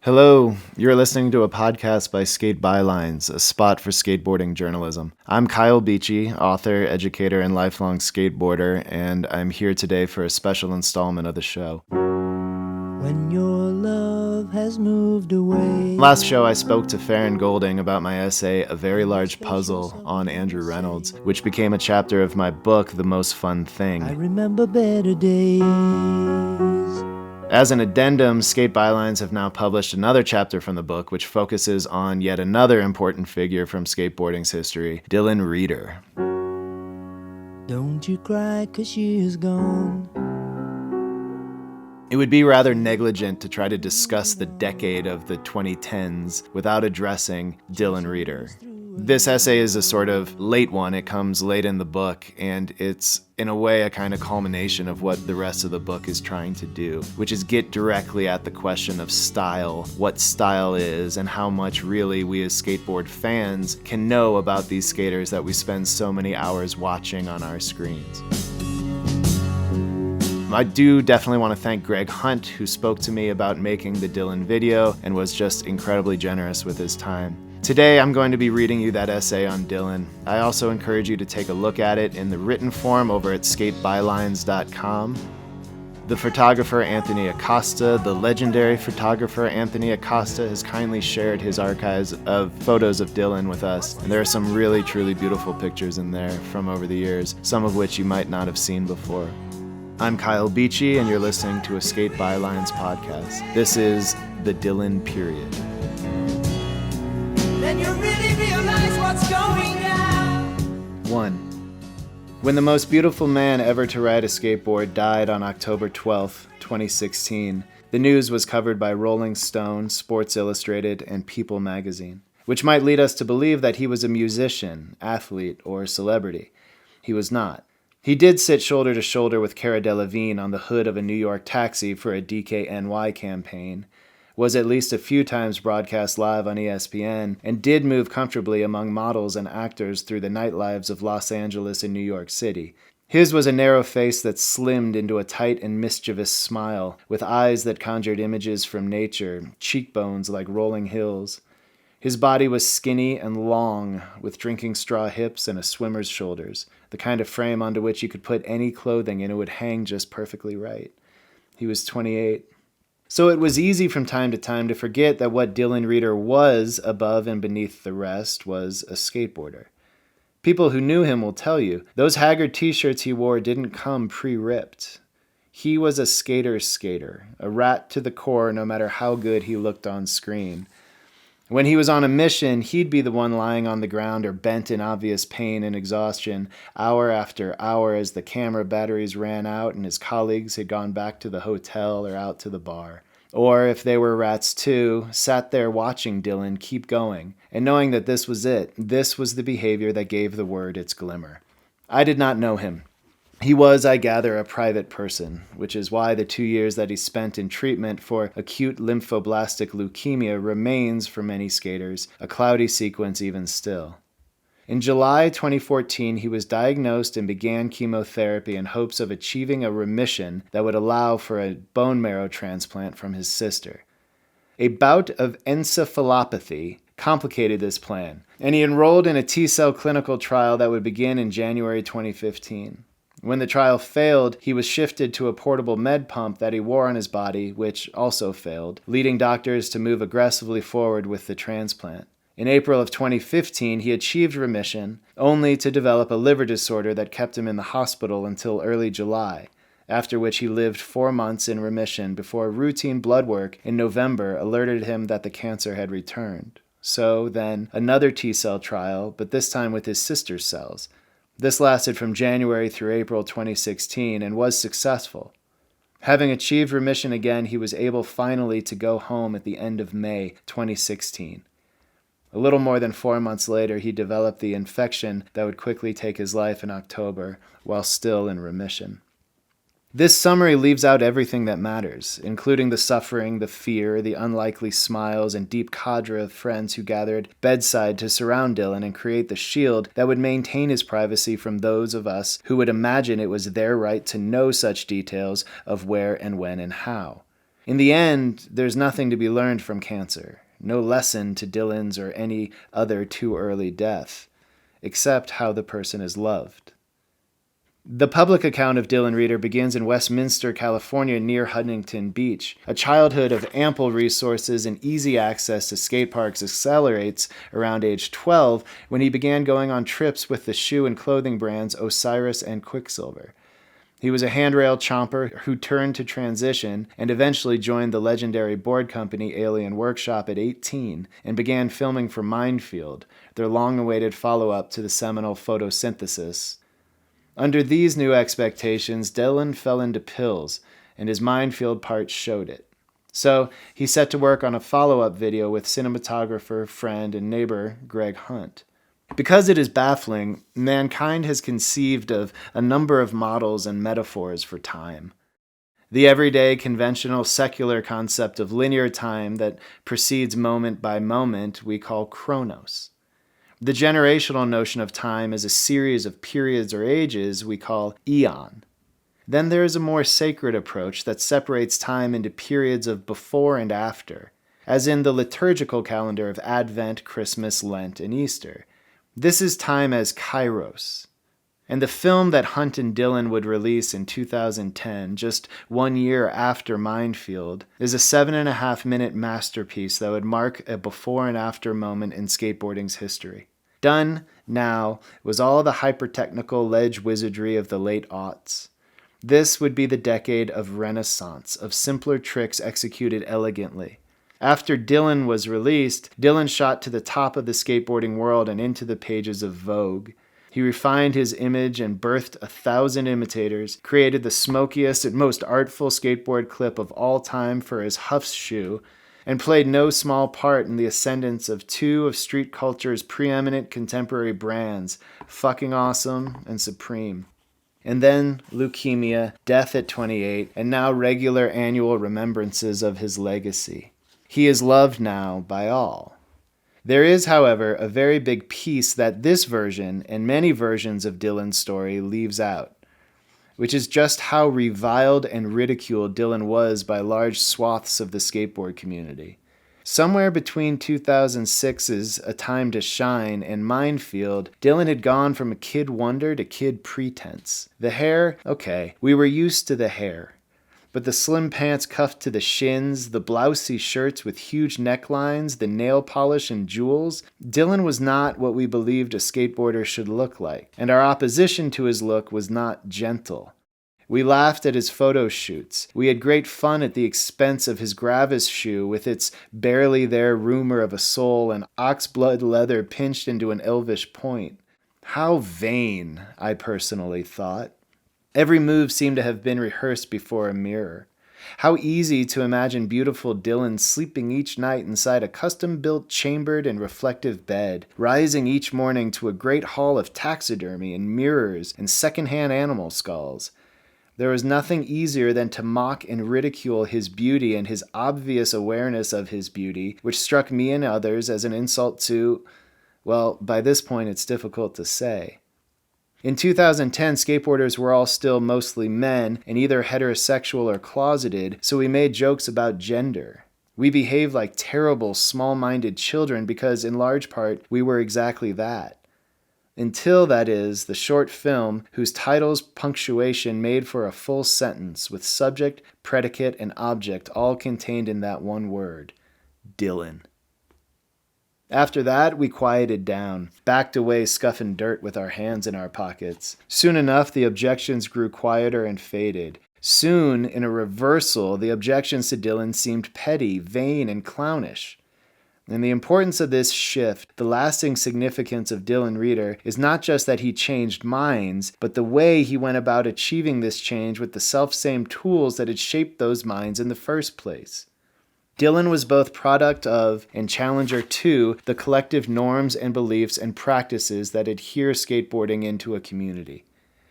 Hello, you're listening to a podcast by Bylines, a spot for skateboarding journalism. I'm Kyle Beachy, author, educator, and lifelong skateboarder, and I'm here today for a special installment of the show. When your love has moved away. Last show I spoke to Farran Golding about my essay, A Very Large Puzzle, on Andrew Reynolds, which became a chapter of my book, The Most Fun Thing. I remember better days. As an addendum, Bylines have now published another chapter from the book, which focuses on yet another important figure from skateboarding's history, Dylan Rieder. Don't you cry 'cause she is gone. It would be rather negligent to try to discuss the decade of the 2010s without addressing Dylan Rieder. This essay is a sort of late one. It comes late in the book, and it's, in a way, a kind of culmination of what the rest of the book is trying to do, which is get directly at the question of style, what style is, and how much really we as skateboard fans can know about these skaters that we spend so many hours watching on our screens. I do definitely want to thank Greg Hunt, who spoke to me about making the Dylan video and was just incredibly generous with his time. Today, I'm going to be reading you that essay on Dylan. I also encourage you to take a look at it in the written form over at skatebylines.com. The photographer Anthony Acosta, the legendary photographer Anthony Acosta, has kindly shared his archives of photos of Dylan with us, and there are some really, truly beautiful pictures in there from over the years, some of which you might not have seen before. I'm Kyle Beachy, and you're listening to a Skate Bylines podcast. This is the Dylan period. Then you really realize what's going on. 1. When the most beautiful man ever to ride a skateboard died on October 12, 2016, the news was covered by Rolling Stone, Sports Illustrated, and People magazine, which might lead us to believe that he was a musician, athlete, or celebrity. He was not. He did sit shoulder to shoulder with Cara Delevingne on the hood of a New York taxi for a DKNY campaign, was at least a few times broadcast live on ESPN, and did move comfortably among models and actors through the nightlives of Los Angeles and New York City. His was a narrow face that slimmed into a tight and mischievous smile, with eyes that conjured images from nature, cheekbones like rolling hills. His body was skinny and long, with drinking straw hips and a swimmer's shoulders, the kind of frame onto which you could put any clothing and it would hang just perfectly right. He was 28. So it was easy from time to time to forget that what Dylan Rieder was, above and beneath the rest, was a skateboarder. People who knew him will tell you, those haggard t-shirts he wore didn't come pre-ripped. He was a skater's skater, a rat to the core no matter how good he looked on screen. When he was on a mission, he'd be the one lying on the ground or bent in obvious pain and exhaustion, hour after hour as the camera batteries ran out and his colleagues had gone back to the hotel or out to the bar. Or, if they were rats too, sat there watching Dylan keep going, and knowing that this was it, this was the behavior that gave the word its glimmer. I did not know him. He was, I gather, a private person, which is why the 2 years that he spent in treatment for acute lymphoblastic leukemia remains, for many skaters, a cloudy sequence even still. In July 2014, he was diagnosed and began chemotherapy in hopes of achieving a remission that would allow for a bone marrow transplant from his sister. A bout of encephalopathy complicated this plan, and he enrolled in a T-cell clinical trial that would begin in January 2015. When the trial failed, he was shifted to a portable med pump that he wore on his body, which also failed, leading doctors to move aggressively forward with the transplant. In April of 2015, he achieved remission, only to develop a liver disorder that kept him in the hospital until early July, after which he lived 4 months in remission before routine blood work in November alerted him that the cancer had returned. So then, another T-cell trial, but this time with his sister's cells. This lasted from January through April 2016 and was successful. Having achieved remission again, he was able finally to go home at the end of May 2016. A little more than 4 months later, he developed the infection that would quickly take his life in October, while still in remission. This summary leaves out everything that matters, including the suffering, the fear, the unlikely smiles, and deep cadre of friends who gathered bedside to surround Dylan and create the shield that would maintain his privacy from those of us who would imagine it was their right to know such details of where and when and how. In the end, there's nothing to be learned from cancer, no lesson to Dylan's or any other too early death, except how the person is loved. The public account of Dylan Rieder begins in Westminster, California, near Huntington Beach. A childhood of ample resources and easy access to skate parks accelerates around age 12 when he began going on trips with the shoe and clothing brands Osiris and Quicksilver. He was a handrail chomper who turned to transition and eventually joined the legendary board company Alien Workshop at 18 and began filming for Mindfield, their long-awaited follow-up to the seminal Photosynthesis. Under these new expectations, Dylan fell into pills, and his Mindfield part showed it. So he set to work on a follow-up video with cinematographer, friend, and neighbor Greg Hunt. Because it is baffling, mankind has conceived of a number of models and metaphors for time. The everyday, conventional, secular concept of linear time that proceeds moment by moment we call chronos. The generational notion of time as a series of periods or ages we call eon. Then there is a more sacred approach that separates time into periods of before and after, as in the liturgical calendar of Advent, Christmas, Lent, and Easter. This is time as kairos. And the film that Hunt and Dylan would release in 2010, just 1 year after Mindfield, is a 7.5-minute masterpiece that would mark a before and after moment in skateboarding's history. Done now was all the hyper-technical ledge wizardry of the late aughts. This would be the decade of renaissance, of simpler tricks executed elegantly. After Dylan was released, Dylan shot to the top of the skateboarding world and into the pages of Vogue. He refined his image and birthed 1,000 imitators, created the smokiest and most artful skateboard clip of all time for his Huffs shoe, and played no small part in the ascendance of two of street culture's preeminent contemporary brands, Fucking Awesome and Supreme. And then leukemia, death at 28, and now regular annual remembrances of his legacy. He is loved now by all. There is, however, a very big piece that this version and many versions of Dylan's story leaves out, which is just how reviled and ridiculed Dylan was by large swaths of the skateboard community. Somewhere between 2006's A Time to Shine and Mindfield, Dylan had gone from a kid wonder to kid pretense. The hair, okay, we were used to the hair. But the slim pants cuffed to the shins, the blousey shirts with huge necklines, the nail polish and jewels, Dylan was not what we believed a skateboarder should look like, and our opposition to his look was not gentle. We laughed at his photo shoots. We had great fun at the expense of his Gravis shoe with its barely there rumor of a sole and oxblood leather pinched into an elvish point. How vain, I personally thought. Every move seemed to have been rehearsed before a mirror. How easy to imagine beautiful Dylan sleeping each night inside a custom-built chambered and reflective bed, rising each morning to a great hall of taxidermy and mirrors and second-hand animal skulls. There was nothing easier than to mock and ridicule his beauty and his obvious awareness of his beauty, which struck me and others as an insult to, well, by this point it's difficult to say. In 2010, skateboarders were all still mostly men and either heterosexual or closeted, so we made jokes about gender. We behaved like terrible, small-minded children because, in large part, we were exactly that. Until, that is, the short film whose title's punctuation made for a full sentence with subject, predicate, and object all contained in that one word, Dylan. After that, we quieted down, backed away scuffing dirt with our hands in our pockets. Soon enough, the objections grew quieter and faded. Soon, in a reversal, the objections to Dylan seemed petty, vain, and clownish. And the importance of this shift, the lasting significance of Dylan Rieder, is not just that he changed minds, but the way he went about achieving this change with the selfsame tools that had shaped those minds in the first place. Dylan was both product of and challenger to the collective norms and beliefs and practices that adhere skateboarding into a community.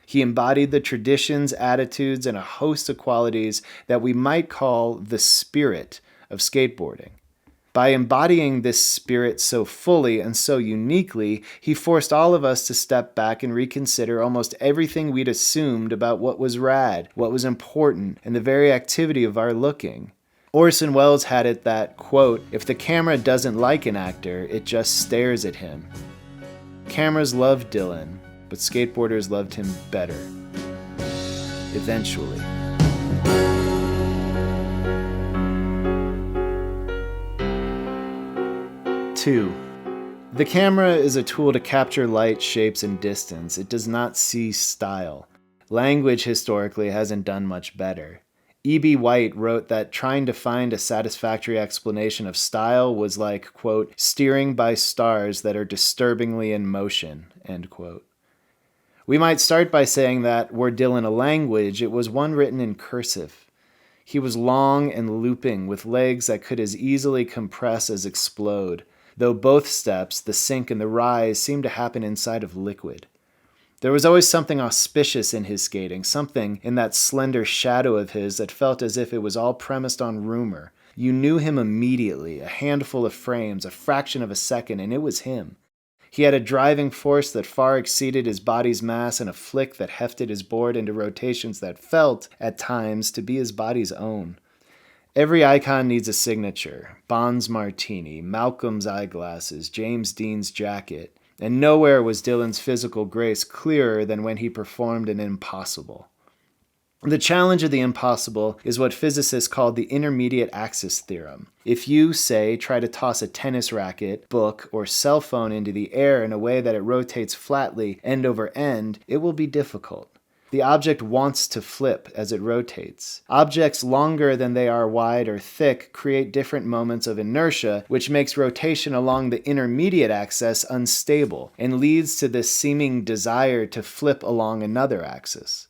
He embodied the traditions, attitudes, and a host of qualities that we might call the spirit of skateboarding. By embodying this spirit so fully and so uniquely, he forced all of us to step back and reconsider almost everything we'd assumed about what was rad, what was important, and the very activity of our looking. Orson Welles had it that, quote, if the camera doesn't like an actor, it just stares at him. Cameras loved Dylan, but skateboarders loved him better. Eventually. Two. The camera is a tool to capture light, shapes, and distance. It does not see style. Language historically hasn't done much better. E.B. White wrote that trying to find a satisfactory explanation of style was like, quote, steering by stars that are disturbingly in motion, end quote. We might start by saying that, were Dylan a language, it was one written in cursive. He was long and looping, with legs that could as easily compress as explode, though both steps, the sink and the rise, seemed to happen inside of liquid. There was always something auspicious in his skating, something in that slender shadow of his that felt as if it was all premised on rumor. You knew him immediately, a handful of frames, a fraction of a second, and it was him. He had a driving force that far exceeded his body's mass and a flick that hefted his board into rotations that felt, at times, to be his body's own. Every icon needs a signature. Bond's martini, Malcolm's eyeglasses, James Dean's jacket. And nowhere was Dylan's physical grace clearer than when he performed an impossible. The challenge of the impossible is what physicists call the intermediate axis theorem. If you, say, try to toss a tennis racket, book, or cell phone into the air in a way that it rotates flatly end over end, it will be difficult. The object wants to flip as it rotates. Objects longer than they are wide or thick create different moments of inertia, which makes rotation along the intermediate axis unstable and leads to this seeming desire to flip along another axis.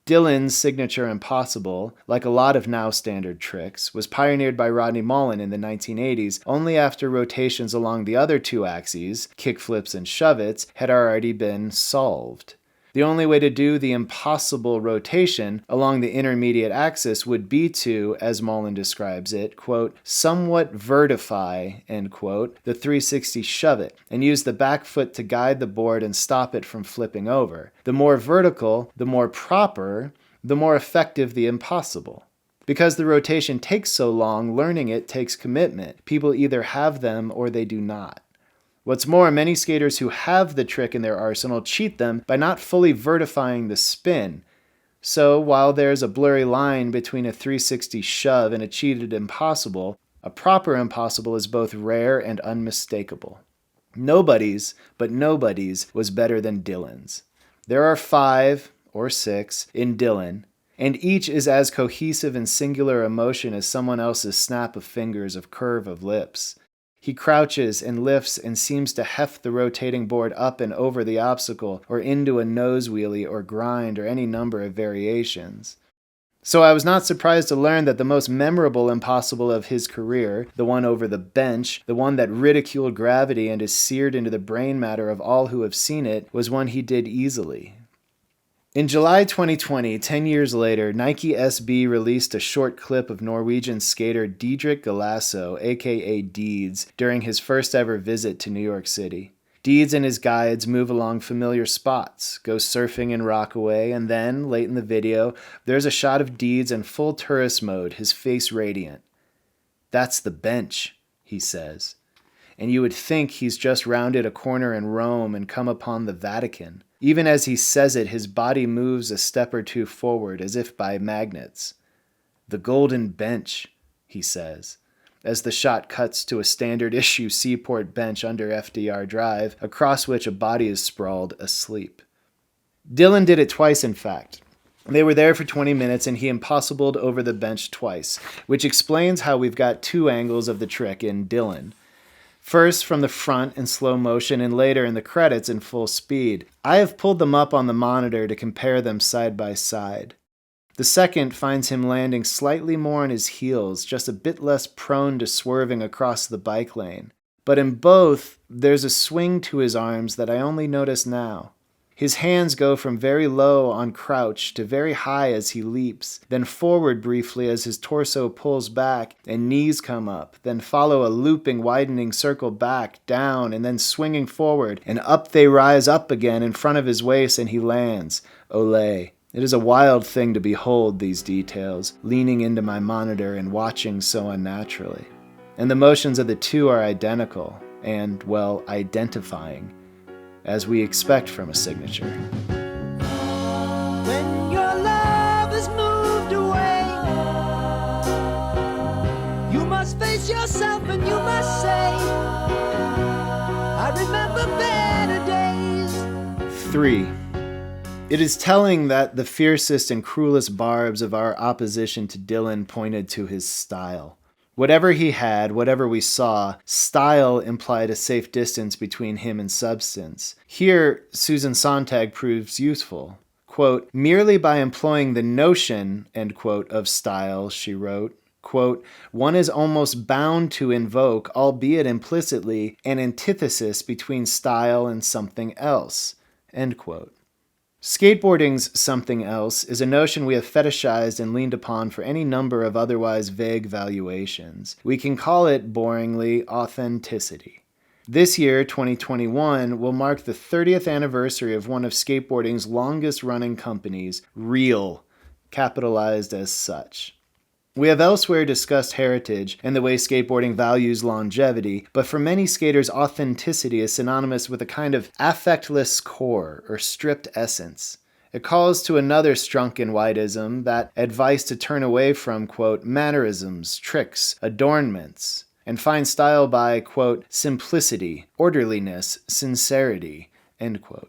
Dylan's signature impossible, like a lot of now standard tricks, was pioneered by Rodney Mullen in the 1980s only after rotations along the other two axes, kickflips and shove-its, had already been solved. The only way to do the impossible rotation along the intermediate axis would be to, as Mullen describes it, quote, somewhat vertify, end quote, the 360 shove-it, and use the back foot to guide the board and stop it from flipping over. The more vertical, the more proper, the more effective the impossible. Because the rotation takes so long, learning it takes commitment. People either have them or they do not. What's more, many skaters who have the trick in their arsenal cheat them by not fully vertifying the spin. So, while there's a blurry line between a 360 shove and a cheated impossible, a proper impossible is both rare and unmistakable. Nobody's, but nobody's, was better than Dylan's. There are 5, or 6, in Dylan, and each is as cohesive and singular emotion as someone else's snap of fingers, of curve of lips. He crouches and lifts and seems to heft the rotating board up and over the obstacle or into a nose wheelie or grind or any number of variations. So I was not surprised to learn that the most memorable impossible of his career, the one over the bench, the one that ridiculed gravity and is seared into the brain matter of all who have seen it, was one he did easily. In July 2020, 10 years later, Nike SB released a short clip of Norwegian skater Didrik Galasso, aka Deeds, during his first ever visit to New York City. Deeds and his guides move along familiar spots, go surfing in Rockaway, and then, late in the video, there's a shot of Deeds in full tourist mode, his face radiant. "That's the bench," he says. And you would think he's just rounded a corner in Rome and come upon the Vatican. Even as he says it, his body moves a step or two forward, as if by magnets. "The golden bench," he says, as the shot cuts to a standard-issue Seaport bench under FDR Drive, across which a body is sprawled asleep. Dylan did it twice, in fact. They were there for 20 minutes, and he impossibled over the bench twice, which explains how we've got 2 angles of the trick in Dylan. First from the front in slow motion and later in the credits in full speed. I have pulled them up on the monitor to compare them side by side. The second finds him landing slightly more on his heels, just a bit less prone to swerving across the bike lane. But in both, there's a swing to his arms that I only notice now. His hands go from very low on crouch to very high as he leaps, then forward briefly as his torso pulls back and knees come up, then follow a looping, widening circle back, down, and then swinging forward, and up they rise up again in front of his waist and he lands. Olé. It is a wild thing to behold these details, leaning into my monitor and watching so unnaturally. And the motions of the two are identical and, well, identifying, as we expect from a signature. When your love is moved away, you must face yourself and you must say, I remember better days. 3. It is telling that the fiercest and cruelest barbs of our opposition to Dylan pointed to his style. Whatever he had, whatever we saw, style implied a safe distance between him and substance. Here, Susan Sontag proves useful. Quote, merely by employing the notion, end quote, of style, she wrote, quote, one is almost bound to invoke, albeit implicitly, an antithesis between style and something else, end quote. Skateboarding's something else is a notion we have fetishized and leaned upon for any number of otherwise vague valuations. We can call it, boringly, authenticity. This year, 2021, will mark the 30th anniversary of one of skateboarding's longest-running companies, Real, capitalized as such. We have elsewhere discussed heritage and the way skateboarding values longevity, but for many skaters, authenticity is synonymous with a kind of affectless core or stripped essence. It calls to another Strunken whiteism, that advice to turn away from, quote, mannerisms, tricks, adornments, and find style by, quote, simplicity, orderliness, sincerity, end quote.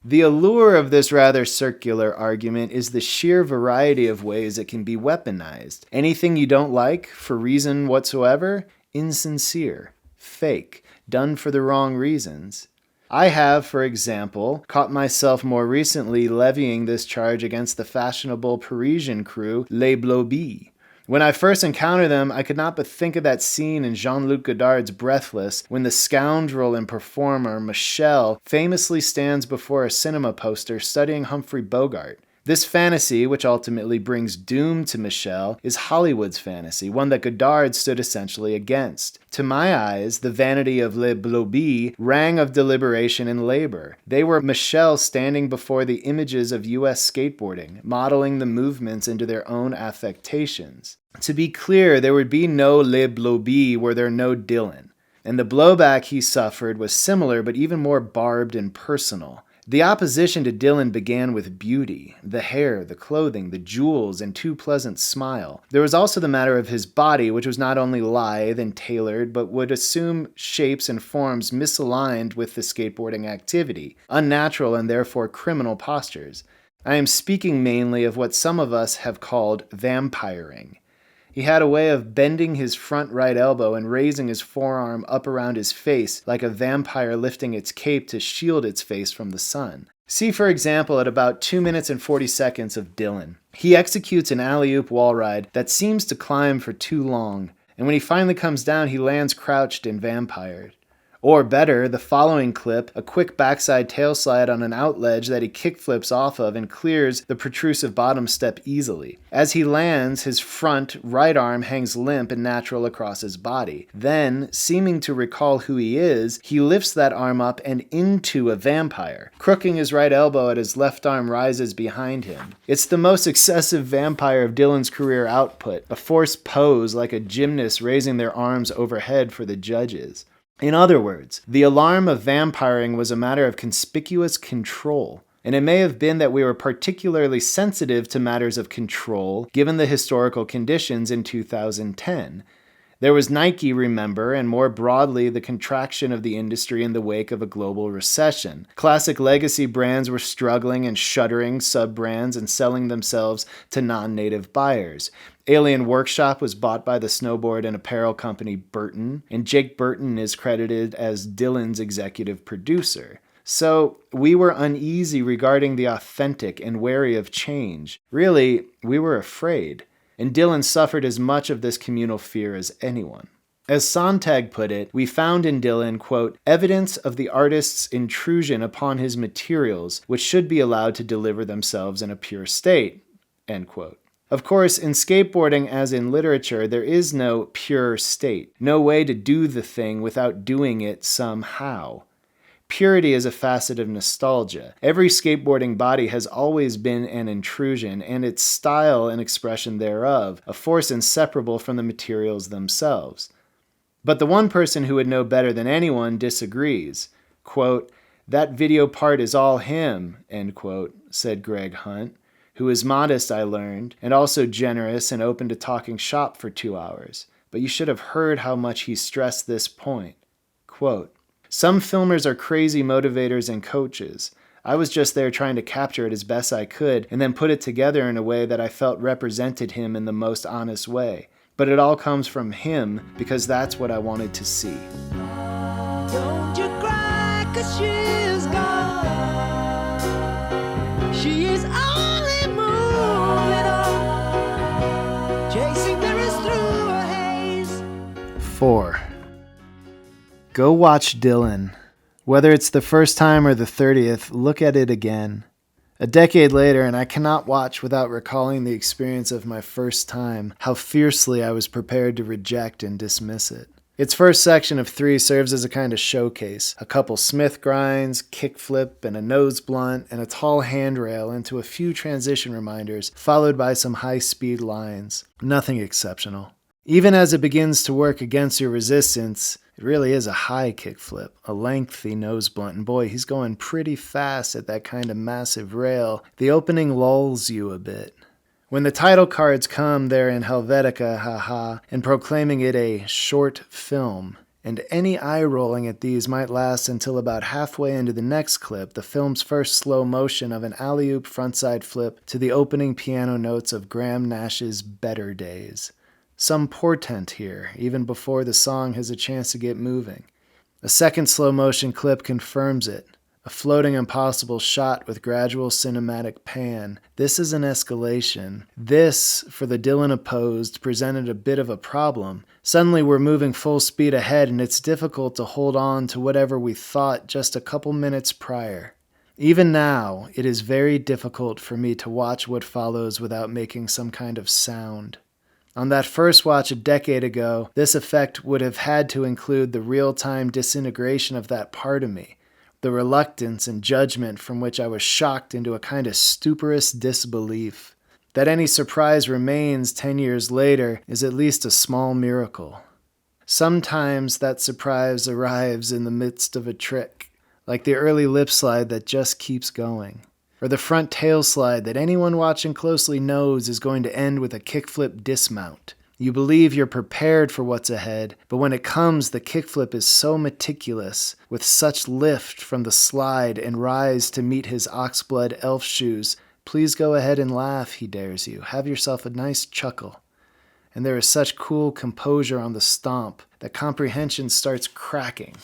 The allure of this rather circular argument is the sheer variety of ways it can be weaponized. Anything you don't like, for reason whatsoever, insincere, fake, done for the wrong reasons. I have, for example, caught myself more recently levying this charge against the fashionable Parisian crew Les Blobis. When I first encountered them, I could not but think of that scene in Jean-Luc Godard's Breathless, when the scoundrel and performer Michel famously stands before a cinema poster studying Humphrey Bogart. This fantasy, which ultimately brings doom to Michel, is Hollywood's fantasy, one that Godard stood essentially against. To my eyes, the vanity of Les Blobis rang of deliberation and labor. They were Michel standing before the images of U.S. skateboarding, modeling the movements into their own affectations. To be clear, there would be no Les Blobis were there no Dylan, and the blowback he suffered was similar but even more barbed and personal. The opposition to Dylan began with beauty, the hair, the clothing, the jewels, and too pleasant smile. There was also the matter of his body, which was not only lithe and tailored, but would assume shapes and forms misaligned with the skateboarding activity, unnatural and therefore criminal postures. I am speaking mainly of what some of us have called vampiring. He had a way of bending his front right elbow and raising his forearm up around his face like a vampire lifting its cape to shield its face from the sun. See, for example, at about 2 minutes and 40 seconds of Dylan. He executes an alley-oop wall ride that seems to climb for too long, and when he finally comes down, he lands crouched and vampired. Or better, the following clip, a quick backside tail slide on an outledge that he kickflips off of and clears the protrusive bottom step easily. As he lands, his front right arm hangs limp and natural across his body. Then, seeming to recall who he is, he lifts that arm up and into a vampire. Crooking his right elbow at his left arm rises behind him. It's the most excessive vampire of Dylan's career output, a forced pose like a gymnast raising their arms overhead for the judges. In other words, the alarm of vampiring was a matter of conspicuous control, and it may have been that we were particularly sensitive to matters of control given the historical conditions in 2010. There was Nike, remember, and more broadly the contraction of the industry in the wake of a global recession. Classic legacy brands were struggling and shuttering sub-brands and selling themselves to non-native buyers. Alien Workshop was bought by the snowboard and apparel company Burton, and Jake Burton is credited as Dylan's executive producer. So we were uneasy regarding the authentic and wary of change. Really, we were afraid. And Dylan suffered as much of this communal fear as anyone. As Sontag put it, we found in Dylan, quote, evidence of the artist's intrusion upon his materials, which should be allowed to deliver themselves in a pure state, end quote. Of course, in skateboarding as in literature, there is no pure state, no way to do the thing without doing it somehow. Purity is a facet of nostalgia. Every skateboarding body has always been an intrusion, and its style and expression thereof, a force inseparable from the materials themselves. But the one person who would know better than anyone disagrees. Quote, "That video part is all him," end quote, said Greg Hunt, who is modest, I learned, and also generous and open to talking shop for 2 hours. But you should have heard how much he stressed this point. Quote, "Some filmers are crazy motivators and coaches. I was just there trying to capture it as best I could and then put it together in a way that I felt represented him in the most honest way. But it all comes from him because that's what I wanted to see." Don't you cry, 'cause she's gone. She is only moving on, chasing mirrors through a haze. 4. Go watch Dylan. Whether it's the first time or the 30th, look at it again. A decade later, and I cannot watch without recalling the experience of my first time, how fiercely I was prepared to reject and dismiss it. Its first section of 3 serves as a kind of showcase. A couple Smith grinds, kickflip, and a nose blunt, and a tall handrail into a few transition reminders, followed by some high-speed lines. Nothing exceptional. Even as it begins to work against your resistance, it really is a high kickflip, a lengthy nose blunt, and boy, he's going pretty fast at that kind of massive rail. The opening lulls you a bit. When the title cards come, they're in Helvetica, haha, and proclaiming it a short film. And any eye-rolling at these might last until about halfway into the next clip, the film's first slow motion of an alley-oop frontside flip to the opening piano notes of Graham Nash's Better Days. Some portent here, even before the song has a chance to get moving. A second slow motion clip confirms it. A floating impossible shot with gradual cinematic pan. This is an escalation. This, for the Dylan opposed, presented a bit of a problem. Suddenly we're moving full speed ahead and it's difficult to hold on to whatever we thought just a couple minutes prior. Even now, it is very difficult for me to watch what follows without making some kind of sound. On that first watch a decade ago, this effect would have had to include the real-time disintegration of that part of me, the reluctance and judgment from which I was shocked into a kind of stuporous disbelief. That any surprise remains 10 years later is at least a small miracle. Sometimes that surprise arrives in the midst of a trick, like the early lip slide that just keeps going. Or the front tail slide that anyone watching closely knows is going to end with a kickflip dismount. You believe you're prepared for what's ahead, but when it comes, the kickflip is so meticulous, with such lift from the slide and rise to meet his oxblood elf shoes. Please go ahead and laugh, he dares you. Have yourself a nice chuckle. And there is such cool composure on the stomp that comprehension starts cracking.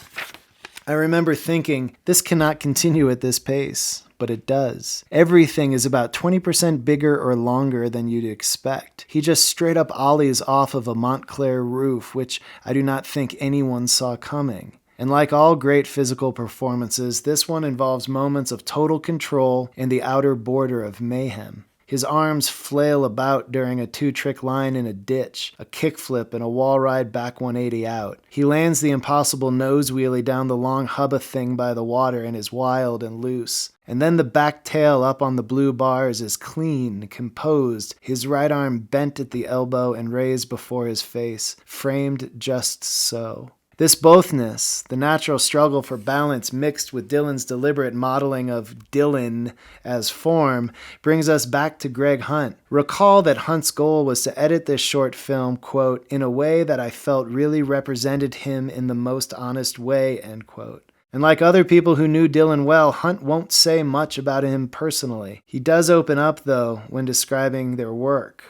I remember thinking, this cannot continue at this pace. But it does. Everything is about 20% bigger or longer than you'd expect. He just straight up ollies off of a Montclair roof, which I do not think anyone saw coming. And like all great physical performances, this one involves moments of total control and the outer border of mayhem. His arms flail about during a 2-trick line in a ditch, a kickflip, and a wall ride back 180 out. He lands the impossible nose wheelie down the long hubba thing by the water and is wild and loose. And then the back tail up on the blue bars is clean, composed, his right arm bent at the elbow and raised before his face, framed just so. This bothness, the natural struggle for balance mixed with Dylan's deliberate modeling of Dylan as form, brings us back to Greg Hunt. Recall that Hunt's goal was to edit this short film, quote, in a way that I felt really represented him in the most honest way, end quote. And like other people who knew Dylan well, Hunt won't say much about him personally. He does open up, though, when describing their work.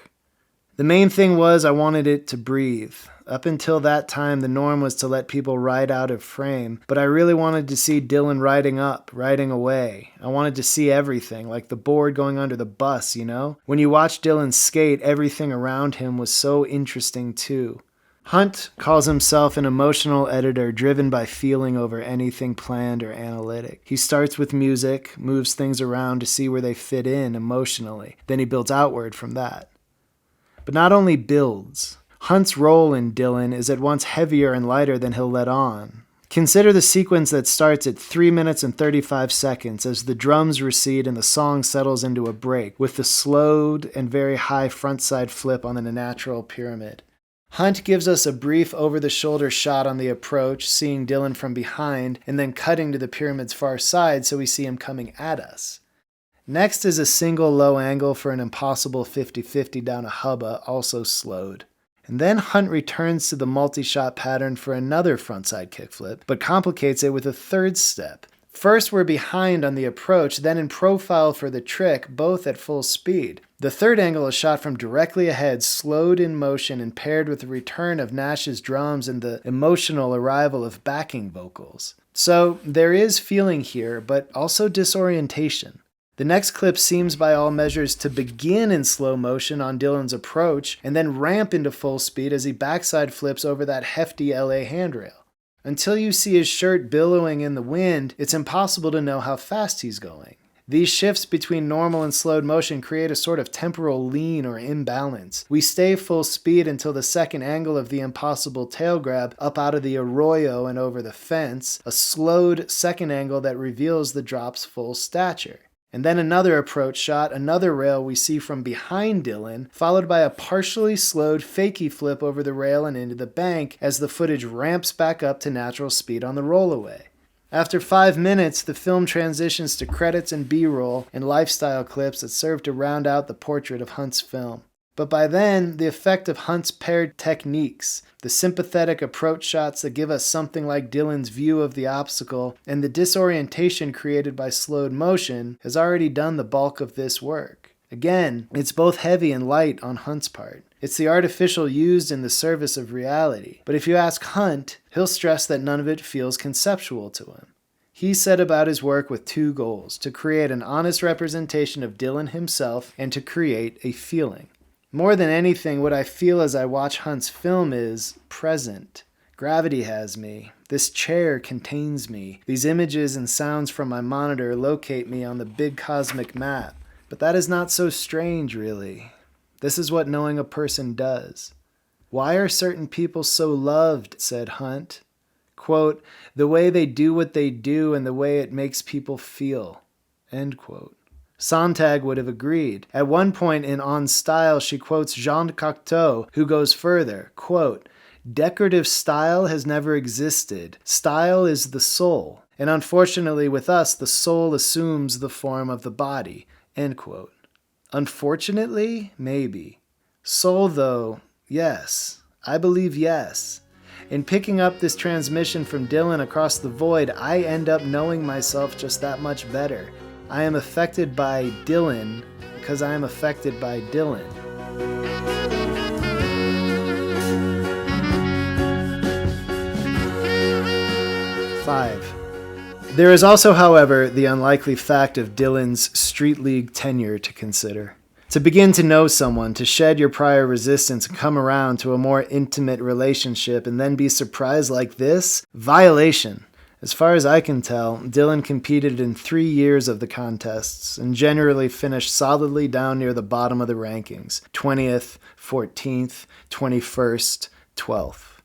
The main thing was I wanted it to breathe. Up until that time, the norm was to let people ride out of frame, but I really wanted to see Dylan riding up, riding away. I wanted to see everything, like the board going under the bus, you know? When you watch Dylan skate, everything around him was so interesting too. Hunt calls himself an emotional editor driven by feeling over anything planned or analytic. He starts with music, moves things around to see where they fit in emotionally, then he builds outward from that. But not only builds. Hunt's role in Dylan is at once heavier and lighter than he'll let on. Consider the sequence that starts at 3 minutes and 35 seconds as the drums recede and the song settles into a break, with the slowed and very high frontside flip on the natural pyramid. Hunt gives us a brief over-the-shoulder shot on the approach, seeing Dylan from behind, and then cutting to the pyramid's far side so we see him coming at us. Next is a single low angle for an impossible 50-50 down a hubba, also slowed. And then Hunt returns to the multi-shot pattern for another frontside kickflip, but complicates it with a third step. First, we're behind on the approach, then in profile for the trick, both at full speed. The third angle is shot from directly ahead, slowed in motion, and paired with the return of Nash's drums and the emotional arrival of backing vocals. So there is feeling here, but also disorientation. The next clip seems by all measures to begin in slow motion on Dylan's approach and then ramp into full speed as he backside flips over that hefty LA handrail. Until you see his shirt billowing in the wind, it's impossible to know how fast he's going. These shifts between normal and slowed motion create a sort of temporal lean or imbalance. We stay full speed until the second angle of the impossible tail grab up out of the arroyo and over the fence, a slowed second angle that reveals the drop's full stature. And then another approach shot, another rail we see from behind Dylan, followed by a partially slowed fakie flip over the rail and into the bank as the footage ramps back up to natural speed on the rollaway. After 5 minutes, the film transitions to credits and B-roll and lifestyle clips that serve to round out the portrait of Hunt's film. But by then, the effect of Hunt's paired techniques, the sympathetic approach shots that give us something like Dylan's view of the obstacle, and the disorientation created by slowed motion, has already done the bulk of this work. Again, it's both heavy and light on Hunt's part. It's the artificial used in the service of reality. But if you ask Hunt, he'll stress that none of it feels conceptual to him. He set about his work with 2 goals: to create an honest representation of Dylan himself and to create a feeling. More than anything, what I feel as I watch Hunt's film is present. Gravity has me. This chair contains me. These images and sounds from my monitor locate me on the big cosmic map. But that is not so strange, really. This is what knowing a person does. Why are certain people so loved, said Hunt. Quote, the way they do what they do and the way it makes people feel. End quote. Sontag would have agreed. At one point in On Style, she quotes Jean Cocteau, who goes further, quote, decorative style has never existed. Style is the soul. And unfortunately with us, the soul assumes the form of the body. End quote. Unfortunately, maybe. Soul, though, yes. I believe yes. In picking up this transmission from Dylan across the void, I end up knowing myself just that much better. I am affected by Dylan because I am affected by Dylan. 5. There is also, however, the unlikely fact of Dylan's street league tenure to consider. To begin to know someone, to shed your prior resistance and come around to a more intimate relationship and then be surprised like this? Violation. As far as I can tell, Dylan competed in 3 years of the contests and generally finished solidly down near the bottom of the rankings, 20th, 14th, 21st, 12th.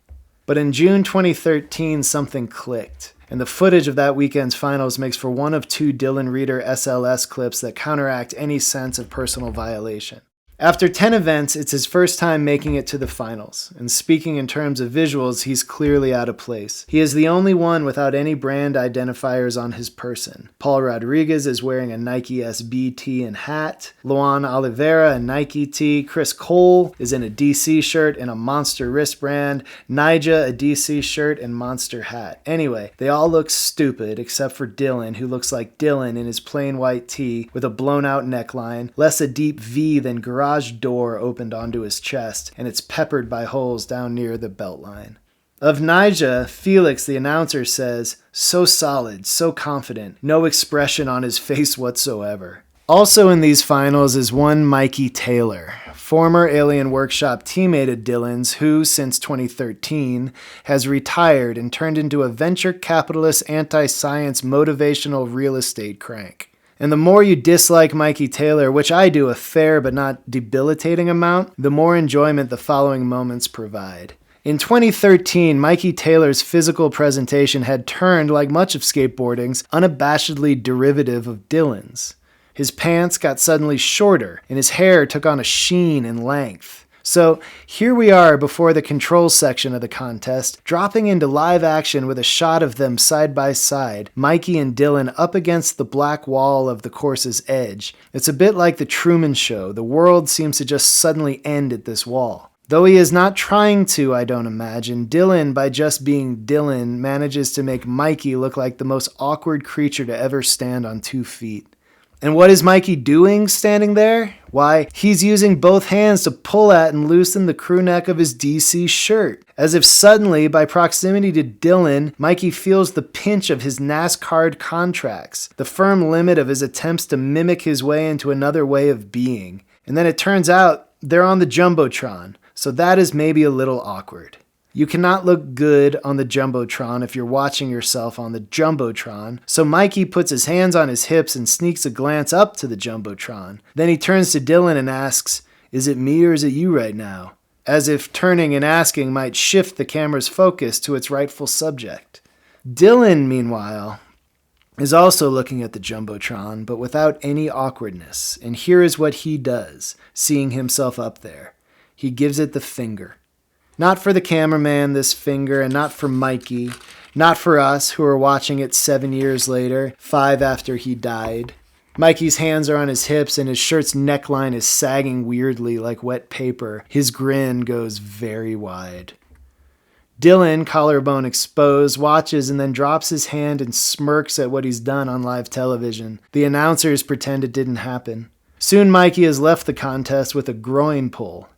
But in June 2013, something clicked, and the footage of that weekend's finals makes for one of 2 Dylan Rieder SLS clips that counteract any sense of personal violation. After 10 events, it's his first time making it to the finals, and speaking in terms of visuals, he's clearly out of place. He is the only one without any brand identifiers on his person. Paul Rodriguez is wearing a Nike SB tee and hat, Luan Oliveira a Nike tee, Chris Cole is in a DC shirt and a Monster wristband, Nyjah a DC shirt and Monster hat. Anyway, they all look stupid except for Dylan, who looks like Dylan in his plain white tee with a blown out neckline, less a deep V than garage door opened onto his chest, and it's peppered by holes down near the belt line. Of Nyjah, Felix, the announcer, says, so solid, so confident, no expression on his face whatsoever. Also in these finals is one Mikey Taylor, former Alien Workshop teammate of Dylan's who, since 2013, has retired and turned into a venture capitalist anti-science motivational real estate crank. And the more you dislike Mikey Taylor, which I do a fair but not debilitating amount, the more enjoyment the following moments provide. In 2013, Mikey Taylor's physical presentation had turned, like much of skateboarding's, unabashedly derivative of Dylan's. His pants got suddenly shorter, and his hair took on a sheen and length. So here we are before the control section of the contest, dropping into live action with a shot of them side by side, Mikey and Dylan up against the black wall of the course's edge. It's a bit like the Truman Show. The world seems to just suddenly end at this wall. Though he is not trying to, I don't imagine, Dylan, by just being Dylan, manages to make Mikey look like the most awkward creature to ever stand on 2 feet. And what is Mikey doing standing there? Why, he's using both hands to pull at and loosen the crew neck of his DC shirt. As if suddenly, by proximity to Dylan, Mikey feels the pinch of his NASCAR contracts, the firm limit of his attempts to mimic his way into another way of being. And then it turns out they're on the Jumbotron, so that is maybe a little awkward. You cannot look good on the Jumbotron if you're watching yourself on the Jumbotron, so Mikey puts his hands on his hips and sneaks a glance up to the Jumbotron. Then he turns to Dylan and asks, "Is it me or is it you right now?" As if turning and asking might shift the camera's focus to its rightful subject. Dylan, meanwhile, is also looking at the Jumbotron, but without any awkwardness, and here is what he does, seeing himself up there. He gives it the finger. Not for the cameraman, this finger, and not for Mikey. Not for us, who are watching it 7 years later, 5 after he died. Mikey's hands are on his hips, and his shirt's neckline is sagging weirdly like wet paper. His grin goes very wide. Dylan, collarbone exposed, watches and then drops his hand and smirks at what he's done on live television. The announcers pretend it didn't happen. Soon Mikey has left the contest with a groin pull.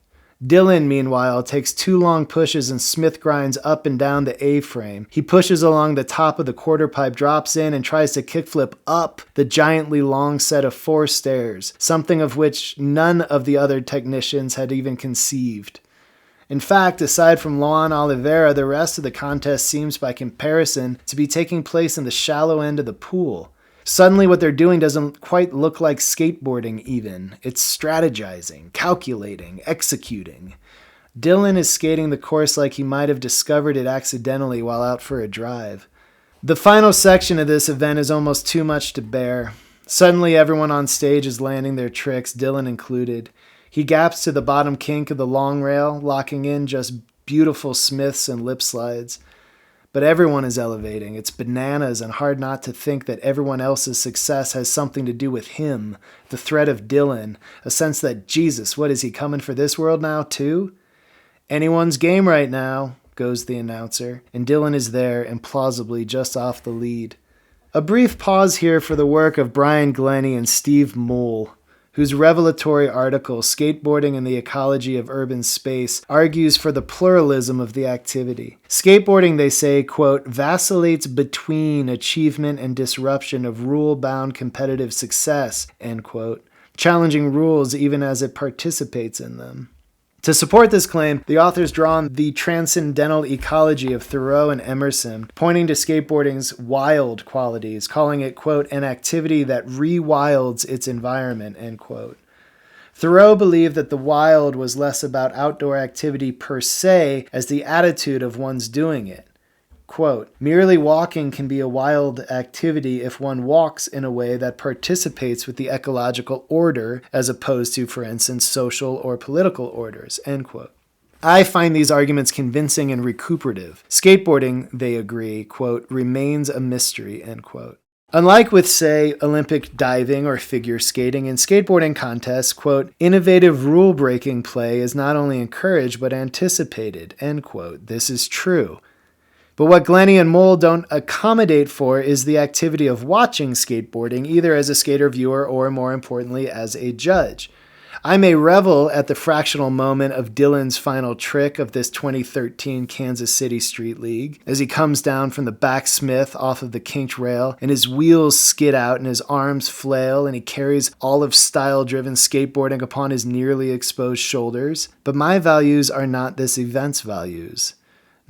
Dylan, meanwhile, takes 2 long pushes and Smith grinds up and down the A-frame. He pushes along the top of the quarter pipe, drops in, and tries to kickflip up the giantly long set of 4 stairs, something of which none of the other technicians had even conceived. In fact, aside from Luan Oliveira, the rest of the contest seems by comparison to be taking place in the shallow end of the pool. Suddenly what they're doing doesn't quite look like skateboarding even. It's strategizing, calculating, executing. Dylan is skating the course like he might have discovered it accidentally while out for a drive. The final section of this event is almost too much to bear. Suddenly everyone on stage is landing their tricks, Dylan included. He gaps to the bottom kink of the long rail, locking in just beautiful Smiths and lip slides. But everyone is elevating. It's bananas and hard not to think that everyone else's success has something to do with him, the threat of Dylan, a sense that, Jesus, what is he coming for this world now too? Anyone's game right now, goes the announcer, and Dylan is there, implausibly just off the lead. A brief pause here for the work of Brian Glennie and Steve Moule, whose revelatory article, Skateboarding and the Ecology of Urban Space, argues for the pluralism of the activity. Skateboarding, they say, quote, vacillates between achievement and disruption of rule-bound competitive success, end quote, challenging rules even as it participates in them. To support this claim, the authors draw on the transcendental ecology of Thoreau and Emerson, pointing to skateboarding's wild qualities, calling it, quote, an activity that rewilds its environment, end quote. Thoreau believed that the wild was less about outdoor activity per se as the attitude of one's doing it. Quote, merely walking can be a wild activity if one walks in a way that participates with the ecological order as opposed to, for instance, social or political orders, end quote. I find these arguments convincing and recuperative. Skateboarding, they agree, quote, remains a mystery, end quote. Unlike with, say, Olympic diving or figure skating, in skateboarding contests, quote, innovative rule-breaking play is not only encouraged but anticipated, end quote. This is true. But what Glennie and Moule don't accommodate for is the activity of watching skateboarding, either as a skater viewer or, more importantly, as a judge. I may revel at the fractional moment of Dylan's final trick of this 2013 Kansas City Street League, as he comes down from the backsmith off of the kinked rail, and his wheels skid out and his arms flail, and he carries Olive-style-driven skateboarding upon his nearly exposed shoulders. But my values are not this event's values.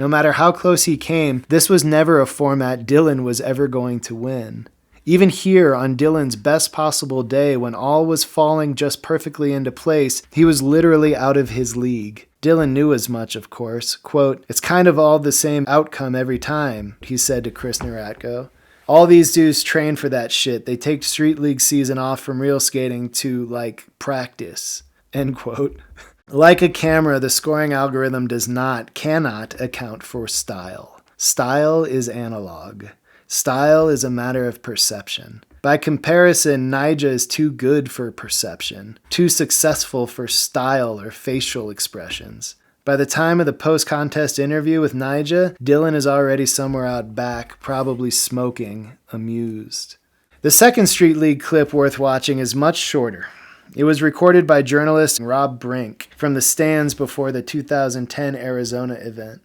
No matter how close he came, this was never a format Dylan was ever going to win. Even here, on Dylan's best possible day, when all was falling just perfectly into place, he was literally out of his league. Dylan knew as much, of course. Quote, "It's kind of all the same outcome every time," he said to Chris Neratko. "All these dudes train for that shit. They take Street League season off from real skating to, practice." End quote. Like a camera, the scoring algorithm cannot account for style. Style is analog. Style is a matter of perception. By comparison, Nyjah is too good for perception, too successful for style or facial expressions. By the time of the post-contest interview with Nyjah, Dylan is already somewhere out back, probably smoking, amused. The second Street League clip worth watching is much shorter. It was recorded by journalist Rob Brink from the stands before the 2010 Arizona event.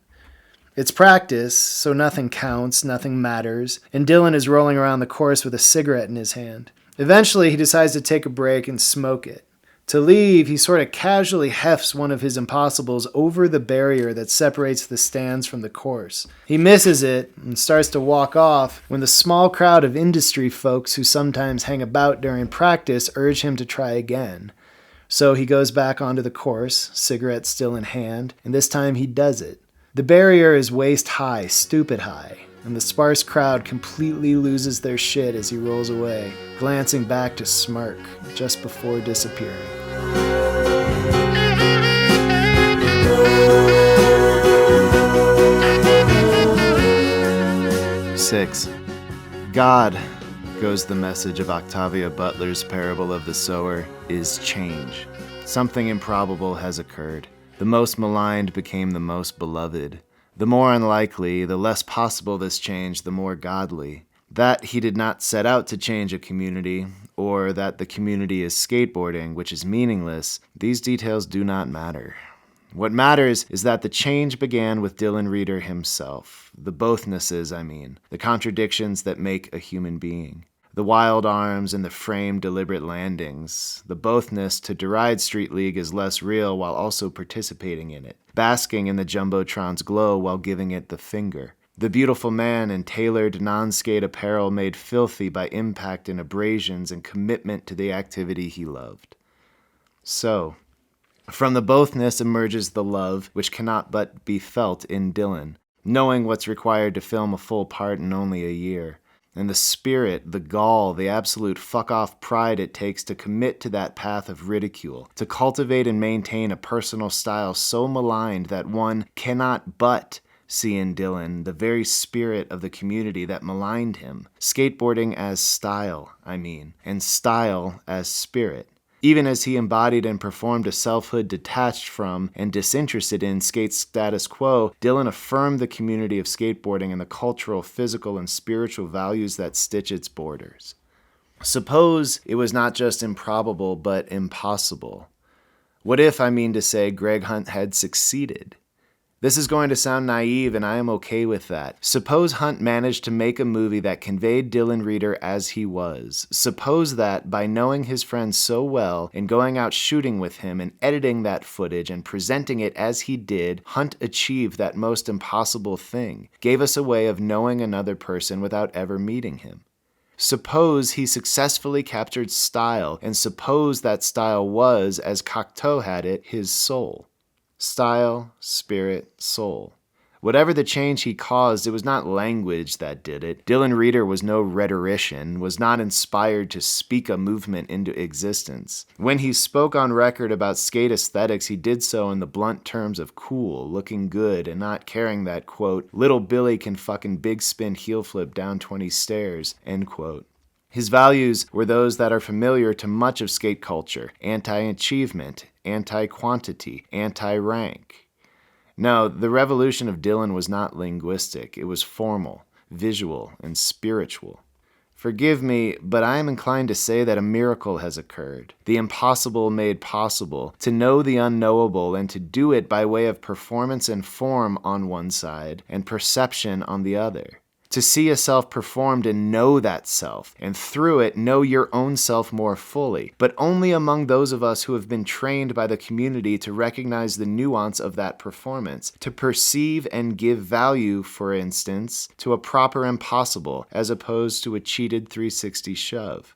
It's practice, so nothing counts, nothing matters, and Dylan is rolling around the course with a cigarette in his hand. Eventually, he decides to take a break and smoke it. To leave, he sort of casually hefts one of his impossibles over the barrier that separates the stands from the course. He misses it and starts to walk off when the small crowd of industry folks who sometimes hang about during practice urge him to try again. So he goes back onto the course, cigarette still in hand, and this time he does it. The barrier is waist high, stupid high, and the sparse crowd completely loses their shit as he rolls away, glancing back to smirk just before disappearing. 6. God, goes the message of Octavia Butler's parable of the sower, is change. Something improbable has occurred. The most maligned became the most beloved. The more unlikely, the less possible this change, the more godly. That he did not set out to change a community, or that the community is skateboarding, which is meaningless, these details do not matter. What matters is that the change began with Dylan Rieder himself. The bothnesses, the contradictions that make a human being. The wild arms and the framed deliberate landings. The bothness to deride Street League is less real while also participating in it. Basking in the Jumbotron's glow while giving it the finger. The beautiful man in tailored non-skate apparel made filthy by impact and abrasions and commitment to the activity he loved. So, from the bothness emerges the love, which cannot but be felt in Dylan, knowing what's required to film a full part in only a year. And the spirit, the gall, the absolute fuck-off pride it takes to commit to that path of ridicule, to cultivate and maintain a personal style so maligned that one cannot but see in Dylan the very spirit of the community that maligned him. Skateboarding as style, and style as spirit. Even as he embodied and performed a selfhood detached from and disinterested in skate's status quo, Dylan affirmed the community of skateboarding and the cultural, physical, and spiritual values that stitch its borders. Suppose it was not just improbable, but impossible. What if, Greg Hunt had succeeded? This is going to sound naive, and I am okay with that. Suppose Hunt managed to make a movie that conveyed Dylan Rieder as he was. Suppose that, by knowing his friend so well, and going out shooting with him, and editing that footage, and presenting it as he did, Hunt achieved that most impossible thing, gave us a way of knowing another person without ever meeting him. Suppose he successfully captured style, and suppose that style was, as Cocteau had it, his soul. Style, spirit, soul. Whatever the change he caused, it was not language that did it. Dylan Rieder was no rhetorician, was not inspired to speak a movement into existence. When he spoke on record about skate aesthetics, he did so in the blunt terms of cool, looking good, and not caring that, quote, little Billy can fucking big spin heel flip down 20 stairs, end quote. His values were those that are familiar to much of skate culture: anti-achievement, anti-quantity, anti-rank. No, the revolution of Dylan was not linguistic. It was formal, visual, and spiritual. Forgive me, but I am inclined to say that a miracle has occurred. The impossible made possible, to know the unknowable and to do it by way of performance and form on one side and perception on the other. To see a self performed and know that self, and through it know your own self more fully, but only among those of us who have been trained by the community to recognize the nuance of that performance, to perceive and give value, for instance, to a proper impossible, as opposed to a cheated 360 shove.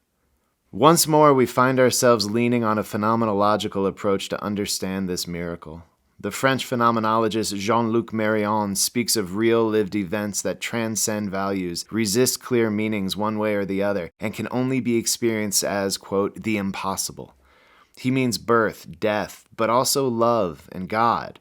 Once more, we find ourselves leaning on a phenomenological approach to understand this miracle. The French phenomenologist Jean-Luc Marion speaks of real lived events that transcend values, resist clear meanings one way or the other, and can only be experienced as, quote, the impossible. He means birth, death, but also love and God.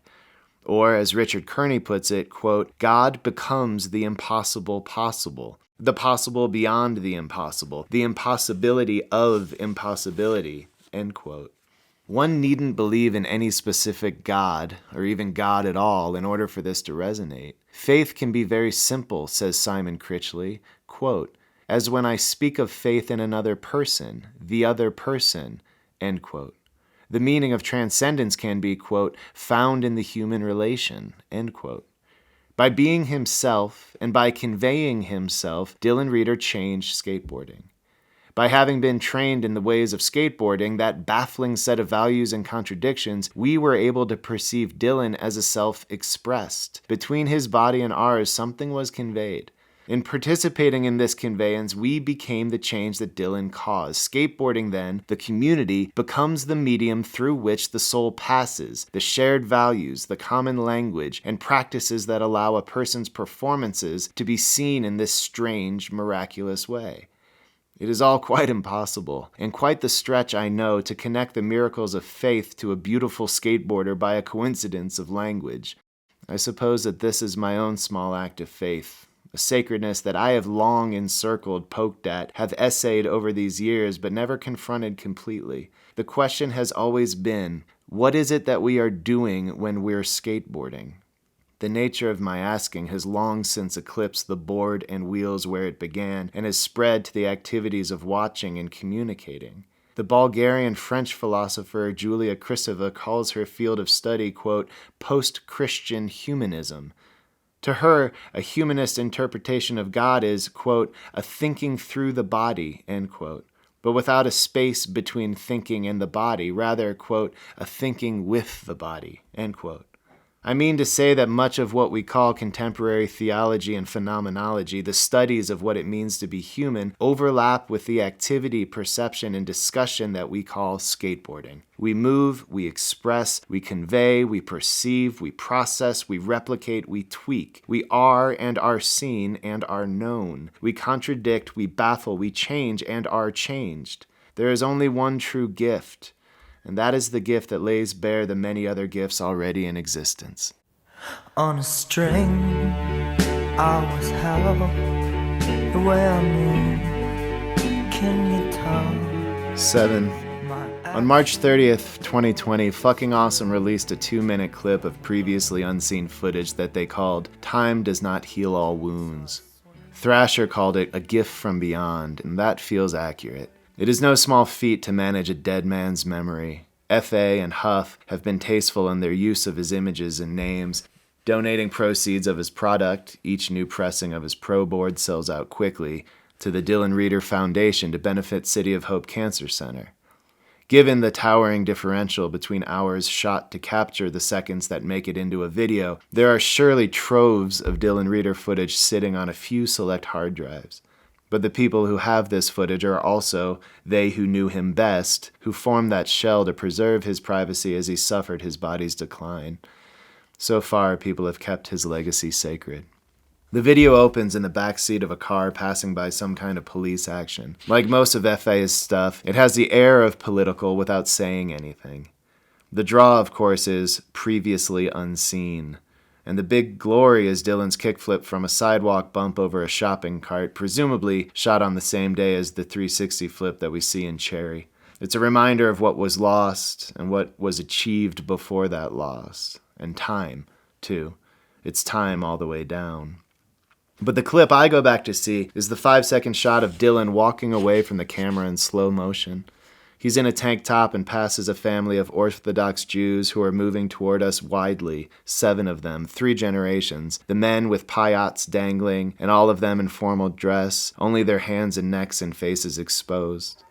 Or, as Richard Kearney puts it, quote, God becomes the impossible possible, the possible beyond the impossibility of impossibility, end quote. One needn't believe in any specific God, or even God at all, in order for this to resonate. Faith can be very simple, says Simon Critchley, quote, as when I speak of faith in another person, the other person, end quote. The meaning of transcendence can be, quote, found in the human relation, end quote. By being himself and by conveying himself, Dylan Rieder changed skateboarding. By having been trained in the ways of skateboarding, that baffling set of values and contradictions, we were able to perceive Dylan as a self-expressed. Between his body and ours, something was conveyed. In participating in this conveyance, we became the change that Dylan caused. Skateboarding then, the community, becomes the medium through which the soul passes, the shared values, the common language, and practices that allow a person's performances to be seen in this strange, miraculous way. It is all quite impossible, and quite the stretch, I know, to connect the miracles of faith to a beautiful skateboarder by a coincidence of language. I suppose that this is my own small act of faith, a sacredness that I have long encircled, poked at, have essayed over these years, but never confronted completely. The question has always been, what is it that we are doing when we're skateboarding? The nature of my asking has long since eclipsed the board and wheels where it began and has spread to the activities of watching and communicating. The Bulgarian-French philosopher Julia Kristeva calls her field of study, quote, post-Christian humanism. To her, a humanist interpretation of God is, quote, a thinking through the body, end quote, but without a space between thinking and the body, rather, quote, a thinking with the body, end quote. I mean to say that much of what we call contemporary theology and phenomenology, the studies of what it means to be human, overlap with the activity, perception, and discussion that we call skateboarding. We move, we express, we convey, we perceive, we process, we replicate, we tweak. We are and are seen and are known. We contradict, we baffle, we change and are changed. There is only one true gift, and that is the gift that lays bare the many other gifts already in existence. On a string, I was held the way I move. Can you tell? 7. On March 30th, 2020, Fucking Awesome released a 2-minute clip of previously unseen footage that they called Time Does Not Heal All Wounds. Thrasher called it a gift from beyond, and that feels accurate. It is no small feat to manage a dead man's memory. F.A. and Huff have been tasteful in their use of his images and names, donating proceeds of his product, each new pressing of his Pro board sells out quickly, to the Dylan Rieder Foundation to benefit City of Hope Cancer Center. Given the towering differential between hours shot to capture the seconds that make it into a video, there are surely troves of Dylan Rieder footage sitting on a few select hard drives. But the people who have this footage are also they who knew him best, who formed that shell to preserve his privacy as he suffered his body's decline. So far, people have kept his legacy sacred. The video opens in the backseat of a car passing by some kind of police action. Like most of F.A.'s stuff, it has the air of political without saying anything. The draw, of course, is previously unseen. And the big glory is Dylan's kickflip from a sidewalk bump over a shopping cart, presumably shot on the same day as the 360 flip that we see in Cherry. It's a reminder of what was lost and what was achieved before that loss. And time, too. It's time all the way down. But the clip I go back to see is the 5-second shot of Dylan walking away from the camera in slow motion. He's in a tank top and passes a family of Orthodox Jews who are moving toward us widely, 7 of them, 3 generations, the men with payots dangling, and all of them in formal dress, only their hands and necks and faces exposed.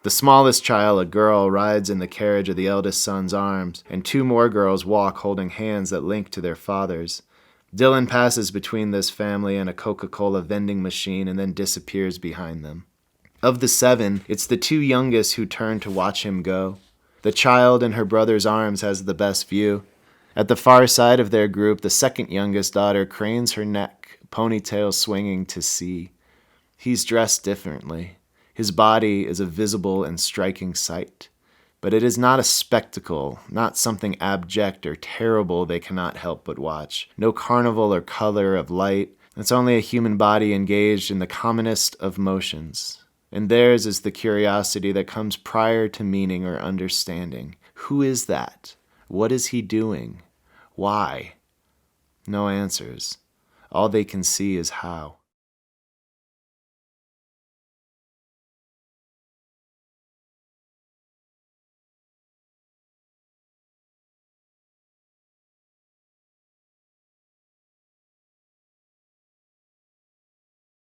The smallest child, a girl, rides in the carriage of the eldest son's arms, and 2 more girls walk holding hands that link to their fathers. Dylan passes between this family and a Coca-Cola vending machine and then disappears behind them. Of the 7, it's the 2 youngest who turn to watch him go. The child in her brother's arms has the best view. At the far side of their group, the second youngest daughter cranes her neck, ponytail swinging to see. He's dressed differently. His body is a visible and striking sight. But it is not a spectacle, not something abject or terrible they cannot help but watch. No carnival or color of light. It's only a human body engaged in the commonest of motions. And theirs is the curiosity that comes prior to meaning or understanding. Who is that? What is he doing? Why? No answers. All they can see is how.